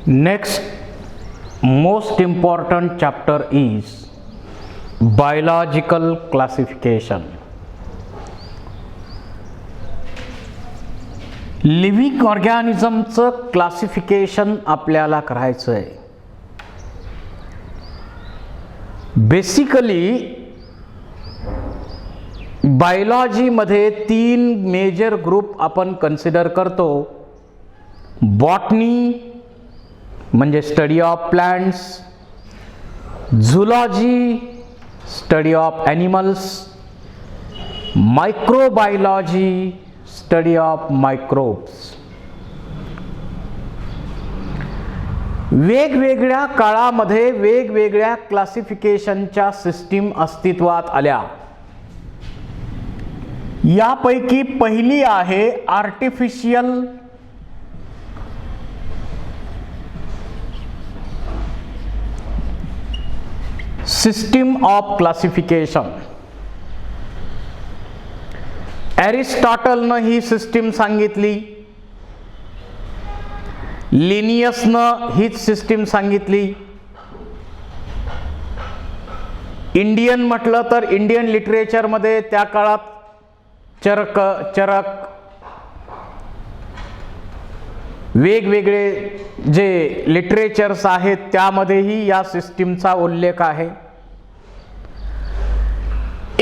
Next most important chapter is biological classification. Living ऑर्गॅनिझमचं classification आपल्याला करायचं आहे. बेसिकली बायोलॉजीमध्ये 3 मेजर ग्रुप आपण कन्सिडर करतो. बॉटनी म्हणजे study of plants, zoology study of animals, microbiology study of microbes. वेगवेगळ्या काळामध्ये वेगवेगळ्या क्लासिफिकेशनच्या सिस्टीम अस्तित्वात आल्या. यापैकी पहिली आहे आर्टिफिशियल सिस्टीम ऑफ क्लासिफिकेशन. ॲरिस्टॉटलनं ही सिस्टीम सांगितली, लिनियसनं हीच सिस्टीम सांगितली. इंडियन म्हटलं तर इंडियन लिटरेचरमध्ये त्या काळात चरक वेगवेगळे जे लिटरेचर्स आहेत त्यामध्येही या सिस्टीमचा उल्लेख आहे.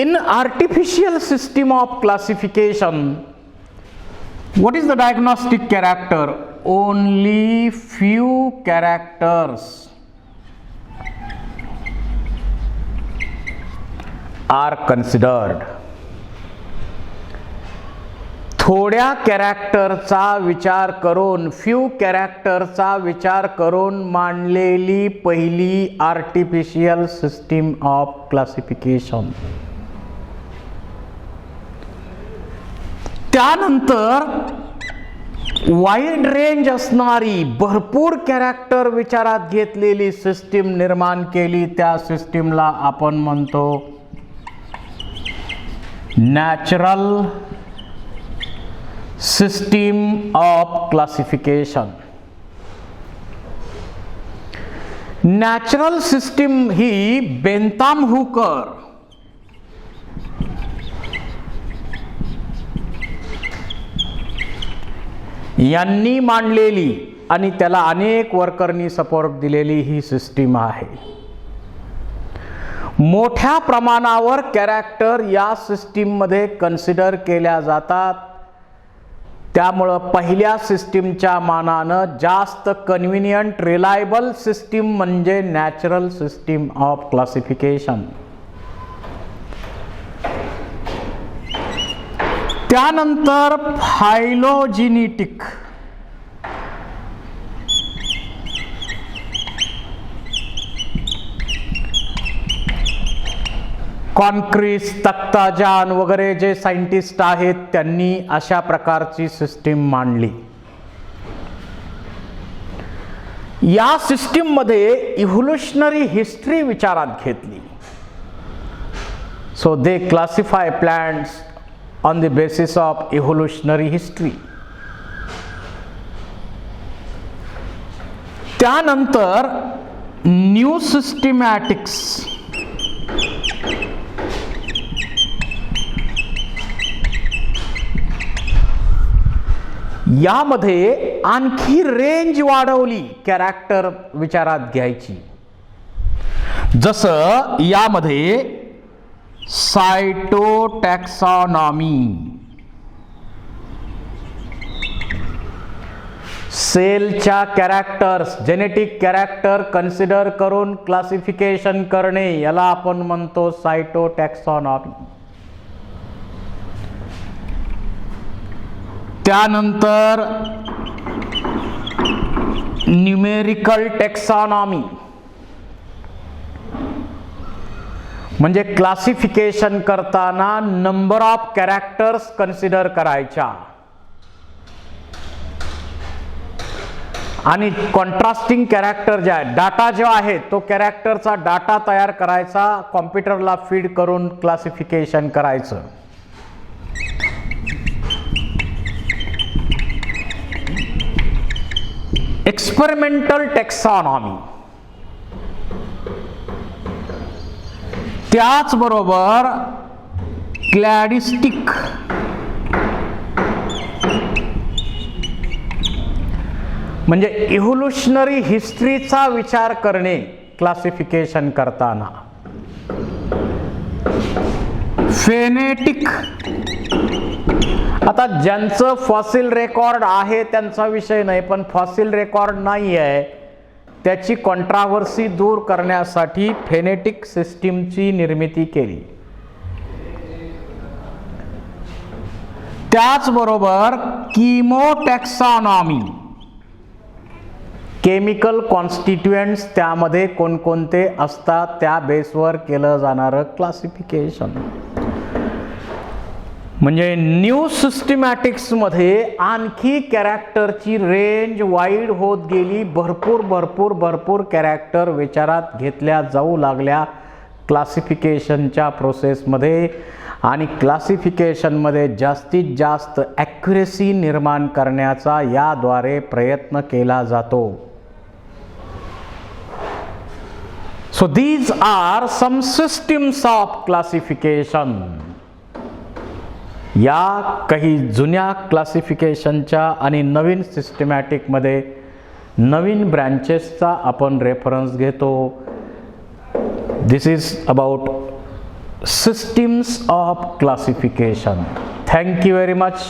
In artificial system of classification, what is the diagnostic character? Only few characters are considered. थोड्या कॅरेक्टरचा विचार करून, फ्यू कॅरेक्टरचा विचार करून मांडलेली पहिली आर्टिफिशियल सिस्टीम ऑफ क्लासिफिकेशन. त्यानंतर वाईड रेंज असणारी भरपूर कॅरेक्टर विचारात घेतलेली सिस्टीम निर्माण केली. त्या सिस्टीमला आपण म्हणतो natural system of classification. Natural system ही बेंथाम हुकर यांनी मांडलेली आणि त्याला अनेक वर्करनी सपोर्ट दिलेली ही सिस्टीम आहे. मोठ्या प्रमाणावर कॅरेक्टर या सिस्टीममध्ये कन्सिडर केल्या जातात. त्यामुळं पहिल्या सिस्टीमच्या मानानं जास्त कन्व्हिनियंट रिलायबल सिस्टीम म्हणजे नॅचरल सिस्टीम ऑफ क्लासिफिकेशन. त्यानंतर फायलोजेनेटिक. कॉन्क्रीस, तख्ताजान वगैरे जे सायंटिस्ट आहेत त्यांनी अशा प्रकारची सिस्टीम मांडली. या सिस्टीम मध्ये इव्होल्युशनरी हिस्ट्री विचारात घेतली. So they classify plants on the basis of evolutionary history. त्यानंतर न्यू सिस्टमॅटिक्स. यामध्ये आणखी रेंज वाढवली कॅरेक्टर विचारात घ्यायची. जसं यामध्ये सायटोटॅक्सॉनॉमी, सेलच्या कॅरेक्टर्स, जेनेटिक कॅरेक्टर कन्सिडर करून क्लासिफिकेशन करणे याला आपण म्हणतो सायटोटॅक्सॉनॉमी. त्यानंतर न्यूमेरिकल टॅक्सॉनॉमी म्हणजे क्लासिफिकेशन करताना नंबर ऑफ कॅरेक्टर्स कन्सिडर करायच्या. आणि कॉन्ट्रास्टिंग कॅरेक्टर जे आहे, डाटा जो आहे तो कॅरेक्टरचा डाटा तयार करायचा, कॉम्प्युटरला फीड करून क्लासिफिकेशन करायचं. एक्सपेरिमेंटल टेक्सॉनॉमी, त्याचबरोबर क्लॅडिस्टिक, म्हणजे इव्होल्युशनरी हिस्ट्रीचा विचार करणे क्लासिफिकेशन करताना. फेनेटिक, आता ज्यांचं फॉसिल रेकॉर्ड आहे त्यांचा विषय नाही, पण फॉसिल रेकॉर्ड नाही आहे त्याची कॉन्ट्राव्हर्सी दूर करण्यासाठी फेनेटिक सिस्टीमची निर्मिती केली. त्याचबरोबर किमोटॅक्सॉनॉमी, केमिकल कॉन्स्टिट्युएंट्स त्यामध्ये कोणकोणते असतात त्या बेसवर केलं जाणारं क्लासिफिकेशन. म्हणजे न्यू सिस्टमॅटिक्समध्ये आणखी कॅरेक्टरची रेंज वाईड होत गेली. भरपूर भरपूर भरपूर कॅरेक्टर विचारात घेतल्या जाऊ लागल्या क्लासिफिकेशनच्या प्रोसेसमध्ये, आणि क्लासिफिकेशनमध्ये जास्तीत जास्त ॲक्युरेसी निर्माण करण्याचा याद्वारे प्रयत्न केला जातो. So these are some systems of classification. या काही जुन्या क्लासिफिकेशनच्या आणि नवीन सिस्टमॅटिकमध्ये नवीन ब्रँचेसचा आपण रेफरन्स घेतो. This is about systems of classification. Thank you very much.